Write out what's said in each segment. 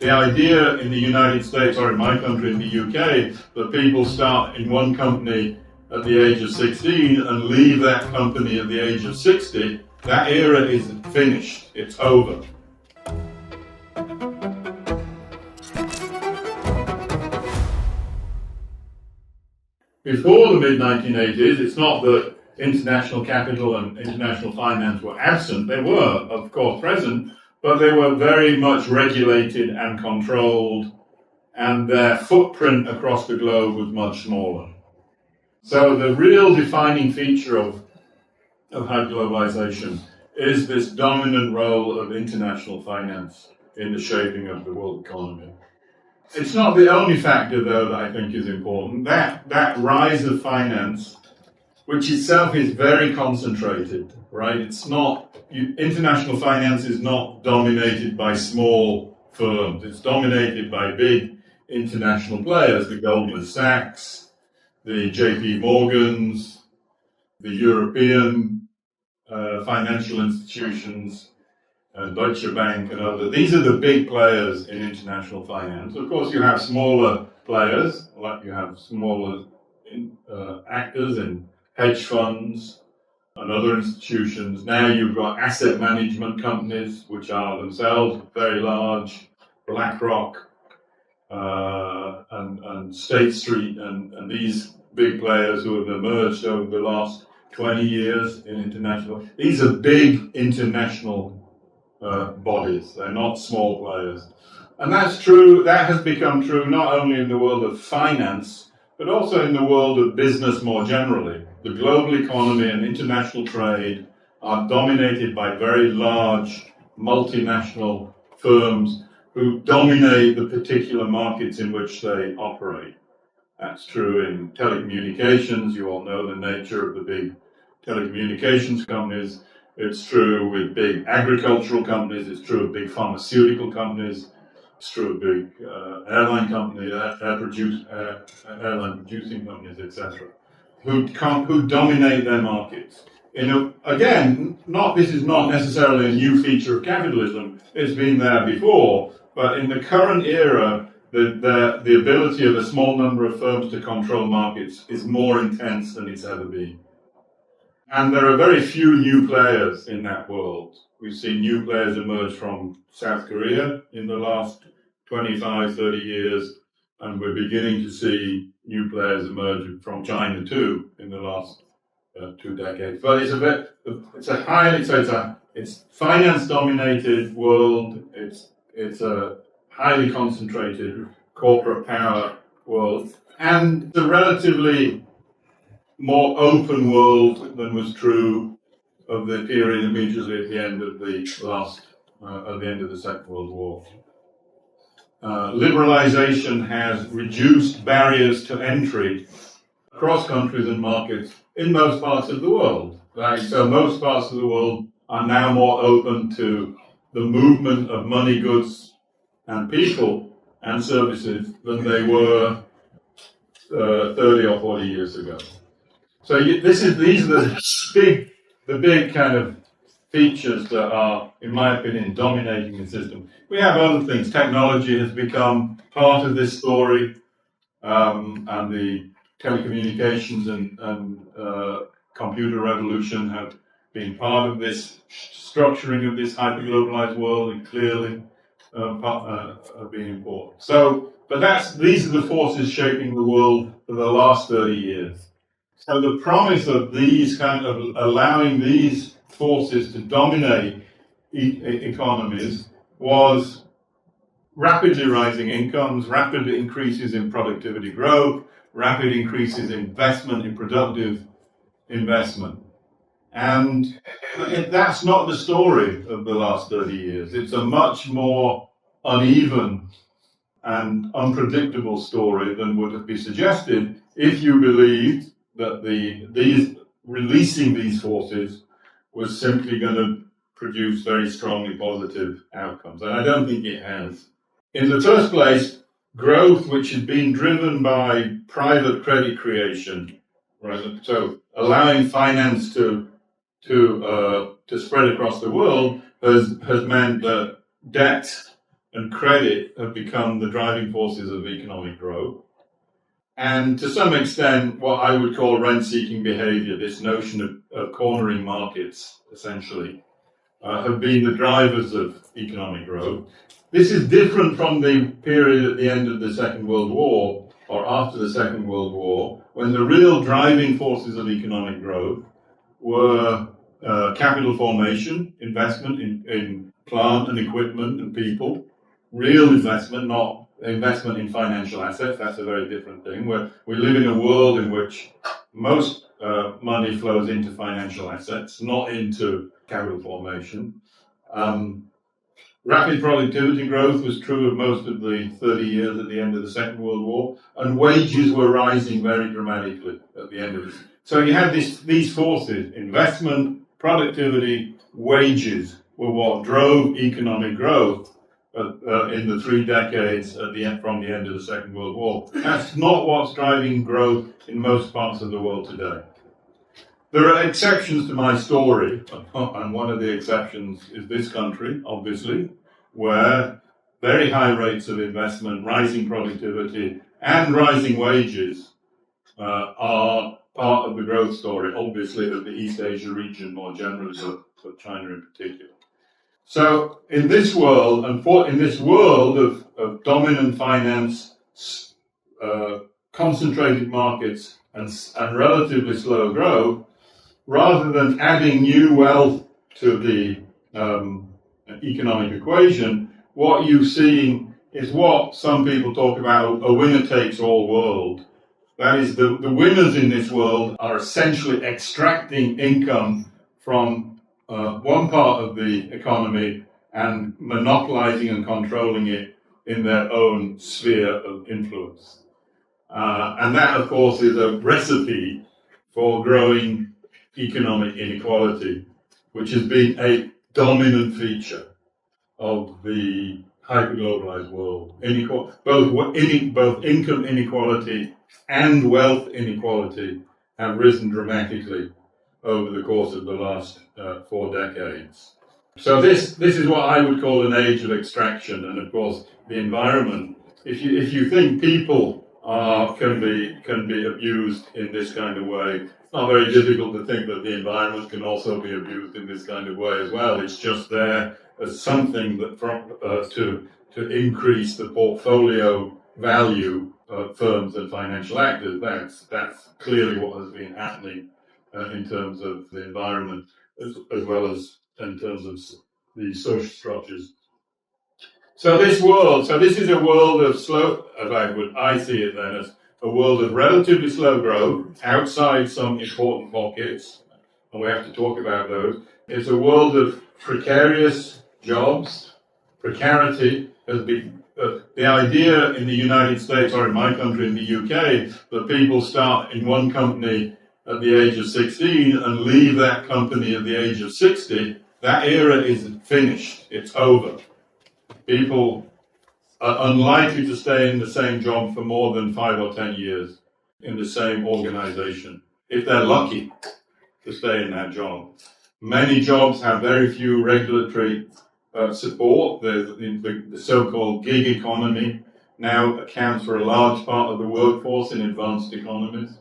The idea in the United States, or in my country, in the UK, that people start in one company at the age of 16 and leave that company at the age of 60, that era is finished. It's over. Before the mid-1980s, it's not that international capital and international finance were absent. They were, of course, present, but they were very much regulated and controlled, and their footprint across the globe was much smaller. So the real defining feature of hyperglobalization is this dominant role of international finance in the shaping of the world economy. It's not the only factor, though, that I think is important. That rise of finance, which itself is very concentrated, right? It's not, international finance is not dominated by small firms. It's dominated by big international players, the Goldman Sachs, the JP Morgans, the European financial institutions, Deutsche Bank and others. These are the big players in international finance. Of course, you have smaller players, like you have smaller actors in hedge funds and other institutions. Now you've got asset management companies, which are themselves very large, BlackRock and State Street, and these big players who have emerged over the last 20 years in international. These are big international bodies. They're not small players. And that's true, that has become true not only in the world of finance, but also in the world of business more generally. The global economy and international trade are dominated by very large multinational firms who dominate the particular markets in which they operate. That's true in telecommunications. You all know the nature of the big telecommunications companies. It's true with big agricultural companies. It's true of big pharmaceutical companies. It's true of big airline companies, airline producing companies, etc., who dominate their markets. Again, this is not necessarily a new feature of capitalism. It's been there before, but in the current era, the ability of a small number of firms to control markets is more intense than it's ever been. And there are very few new players in that world. We've seen new players emerge from South Korea in the last 25, 30 years, and we're beginning to see new players emerge from China too in the last 2 decades. But it's finance-dominated world. It's a highly concentrated corporate power world, and a relatively more open world than was true of the period immediately at the end of the Second World War. Liberalization has reduced barriers to entry across countries and markets in most parts of the world. Right? So most parts of the world are now more open to the movement of money, goods, and people and services than they were 30 or 40 years ago. So these are the big kind of features that are, in my opinion, dominating the system. We have other things. Technology has become part of this story, and the telecommunications and computer revolution have been part of this structuring of this hyper-globalized world, and clearly have been important. So, but these are the forces shaping the world for the last 30 years. So the promise of these kind of allowing these forces to dominate economies was rapidly rising incomes, rapid increases in productivity growth, rapid increases in investment, in productive investment. And that's not the story of the last 30 years. It's a much more uneven and unpredictable story than would be suggested if you believed that releasing these forces was simply going to produce very strongly positive outcomes. And I don't think it has. In the first place, growth which has been driven by private credit creation, right? So allowing finance to spread across the world has meant that debt and credit have become the driving forces of economic growth. And to some extent, what I would call rent-seeking behavior, this notion of cornering markets, essentially, have been the drivers of economic growth. This is different from the period at the end of the Second World War, or after the Second World War, when the real driving forces of economic growth were capital formation, investment in plant and equipment and people, real investment, not investment in financial assets. That's a very different thing. We live in a world in which most money flows into financial assets, not into capital formation. Rapid productivity growth was true of most of the 30 years at the end of the Second World War, and wages were rising very dramatically at the end of it. So you had these forces, investment, productivity, wages, were what drove economic growth in the 3 decades from the end of the Second World War. That's not what's driving growth in most parts of the world today. There are exceptions to my story, and one of the exceptions is this country, obviously, where very high rates of investment, rising productivity, and rising wages are part of the growth story, obviously, of the East Asia region more generally, but China in particular. So in this world, in this world of dominant finance, concentrated markets, and relatively slow growth, rather than adding new wealth to the economic equation, what you're seeing is what some people talk about a winner-takes-all world. That is, the winners in this world are essentially extracting income from one part of the economy and monopolizing and controlling it in their own sphere of influence. And that, of course, is a recipe for growing economic inequality, which has been a dominant feature of the hyper-globalized world. Both income inequality and wealth inequality have risen dramatically over the course of the last 4 decades. So this is what I would call an age of extraction, and of course the environment. If you think people can be abused in this kind of way, it's not very difficult to think that the environment can also be abused in this kind of way as well. It's just there as something that to increase the portfolio value of firms and financial actors. That's clearly what has been happening in terms of the environment as well as in terms of the social structures. So this is a world of slow, I see it then as a world of relatively slow growth outside some important pockets, and we have to talk about those. It's a world of precarious jobs. Precarity has been the idea in the United States, or in my country, in the UK, that people start in one company at the age of 16 and leave that company at the age of 60. That era is finished. It's over. People are unlikely to stay in the same job for more than 5 or 10 years in the same organization, if they're lucky to stay in that job. Many jobs have very few regulatory support. The so-called gig economy now accounts for a large part of the workforce in advanced economies.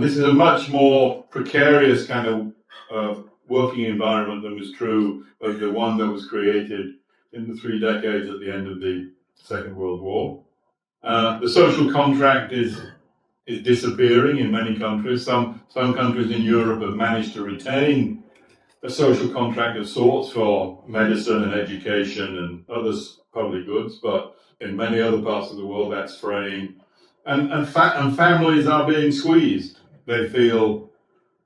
This is a much more precarious kind of working environment than was true of the one that was created in the 3 decades at the end of the Second World War. The social contract is disappearing in many countries. Some countries in Europe have managed to retain a social contract of sorts for medicine and education and other public goods, but in many other parts of the world that's fraying. And families are being squeezed. They feel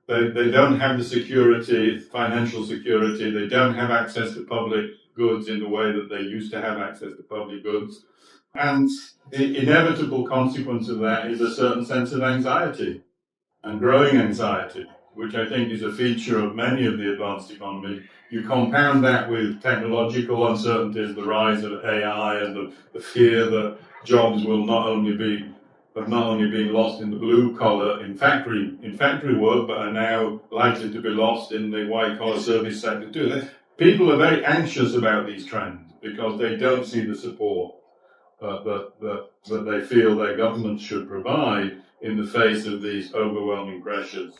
they don't have the security, financial security. They don't have access to public goods in the way that they used to have access to public goods. And the inevitable consequence of that is a certain sense of anxiety and growing anxiety, which I think is a feature of many of the advanced economies. You compound that with technological uncertainties, the rise of AI, and the fear that jobs will not only be lost in the blue collar in factory work, but are now likely to be lost in the white collar service sector too. People are very anxious about these trends. because they don't see the support that they feel their government should provide in the face of these overwhelming pressures.